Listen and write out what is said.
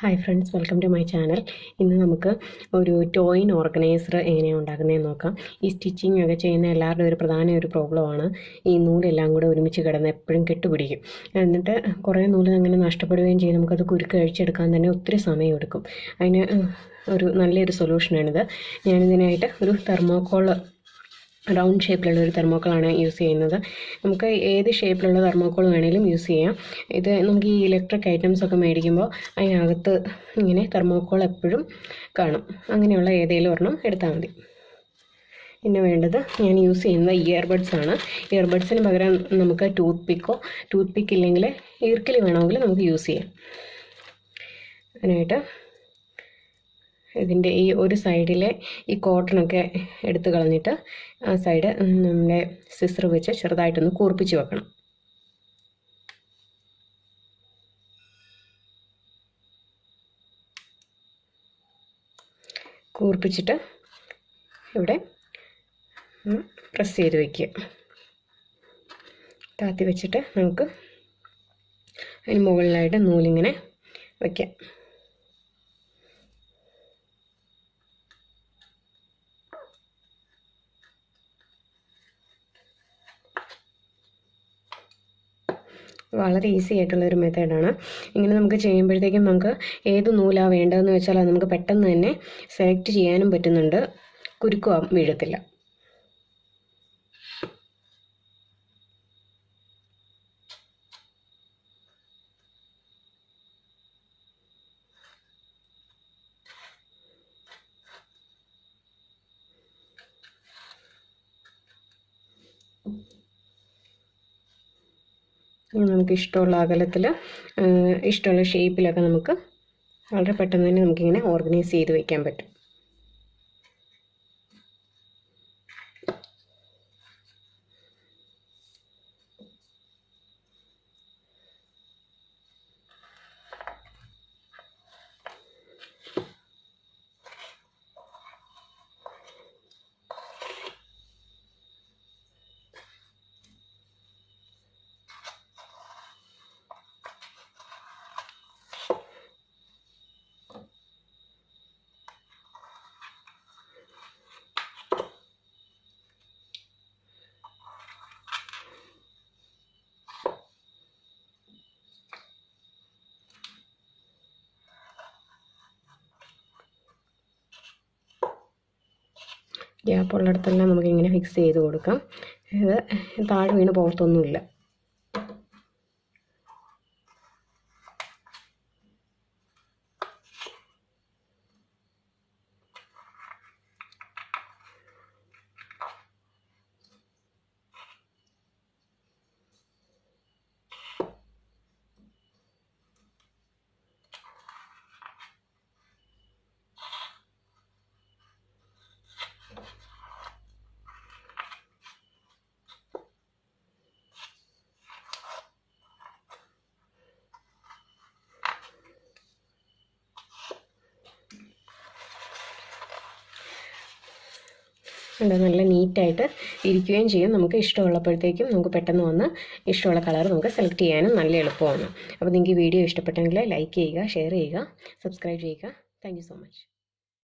Hi friends, welcome to my channel. ഇന്ന് നമുക്ക് ഒരു ടോയിൻ ഓർഗനൈസർ എങ്ങനെയാണ് ഉണ്ടാക്കുന്നതെന്ന് നോക്കാം. ഈ സ്റ്റിച്ചിങ് ഒക്കെ ചെയ്യുന്ന എല്ലാവരുടെയും ഒരു പ്രധാന പ്രോബ്ലമാണ് ഈ നൂലെല്ലാം കൂടെ ഒരുമിച്ച് കിടന്ന് എപ്പോഴും കെട്ടുപിടിക്കും. എന്നിട്ട് കുറേ നൂല് അങ്ങനെ നഷ്ടപ്പെടുകയും ചെയ്യും. നമുക്കത് കുരുക്ക് അഴിച്ചെടുക്കാൻ തന്നെ ഒത്തിരി സമയമെടുക്കും. അതിന് ഒരു നല്ലൊരു സൊല്യൂഷനാണിത്. ഞാനിതിനായിട്ട് ഒരു തെർമോക്കോൾ റൗണ്ട് ഷേപ്പിലുള്ള ഒരു തെർമോക്കോളാണ് യൂസ് ചെയ്യുന്നത്. നമുക്ക് ഏത് ഷേപ്പിലുള്ള തെർമോക്കോൾ വേണമെങ്കിലും യൂസ് ചെയ്യാം. ഇത് നമുക്ക് ഈ ഇലക്ട്രിക് ഐറ്റംസ് ഒക്കെ മേടിക്കുമ്പോൾ അതിനകത്ത് ഇങ്ങനെ തെർമോക്കോൾ എപ്പോഴും കാണും. അങ്ങനെയുള്ള ഏതെങ്കിലും ഒരെണ്ണം എടുത്താൽ മതി. പിന്നെ വേണ്ടത് ഞാൻ യൂസ് ചെയ്യുന്നത് ഇയർബഡ്സ് ആണ്. ഇയർബഡ്സിന് പകരം നമുക്ക് ടൂത്ത് പിക്ക് ഇല്ലെങ്കിൽ ഈർക്കിലി വേണമെങ്കിൽ നമുക്ക് യൂസ് ചെയ്യാം. അതിനായിട്ട് ഇതിൻ്റെ ഈ ഒരു സൈഡിലെ ഈ കോട്ടണൊക്കെ എടുത്ത് കളഞ്ഞിട്ട് ആ സൈഡ് നമ്മുടെ സിസർ വെച്ച് ചെറുതായിട്ടൊന്ന് കൂർപ്പിച്ച് വെക്കണം. കൂർപ്പിച്ചിട്ട് ഇവിടെ പ്രസ് ചെയ്ത് വയ്ക്കുക. താത്തി വെച്ചിട്ട് നമുക്ക് അതിന് മുകളിലായിട്ട് നൂലിങ്ങനെ വയ്ക്കാം. വളരെ ഈസി ആയിട്ടുള്ളൊരു മെത്തേഡാണ്. ഇങ്ങനെ നമുക്ക് ചെയ്യുമ്പോഴത്തേക്കും നമുക്ക് ഏത് നൂലാണ് വേണ്ടതെന്ന് വെച്ചാൽ അത് നമുക്ക് പെട്ടെന്ന് തന്നെ സെലക്ട് ചെയ്യാനും പറ്റുന്നുണ്ട്. കുരുക്കും വീഴത്തില്ല. നമുക്ക് ഇഷ്ടമുള്ള അകലത്തിൽ ഇഷ്ടമുള്ള ഷേപ്പിലൊക്കെ നമുക്ക് വളരെ പെട്ടെന്ന് തന്നെ നമുക്കിങ്ങനെ ഓർഗനൈസ് ചെയ്ത് വയ്ക്കാൻ പറ്റും. ഗ്യാപ്പുള്ളിടത്തെല്ലാം നമുക്കിങ്ങനെ ഫിക്സ് ചെയ്ത് കൊടുക്കാം. ഇത് താഴെ വീണ് പോകത്തൊന്നുമില്ല. നല്ല നീറ്റായിട്ട് ഇരിക്കുകയും ചെയ്യും. നമുക്ക് ഇഷ്ടമുള്ളപ്പോഴത്തേക്കും നമുക്ക് പെട്ടെന്ന് വന്ന് ഇഷ്ടമുള്ള കളർ നമുക്ക് സെലക്ട് ചെയ്യാനും നല്ല എളുപ്പമാണ്. അപ്പോൾ നിങ്ങൾക്ക് ഈ വീഡിയോ ഇഷ്ടപ്പെട്ടെങ്കിൽ ലൈക്ക് ചെയ്യുക, ഷെയർ ചെയ്യുക, സബ്സ്ക്രൈബ് ചെയ്യുക. Thank you so much.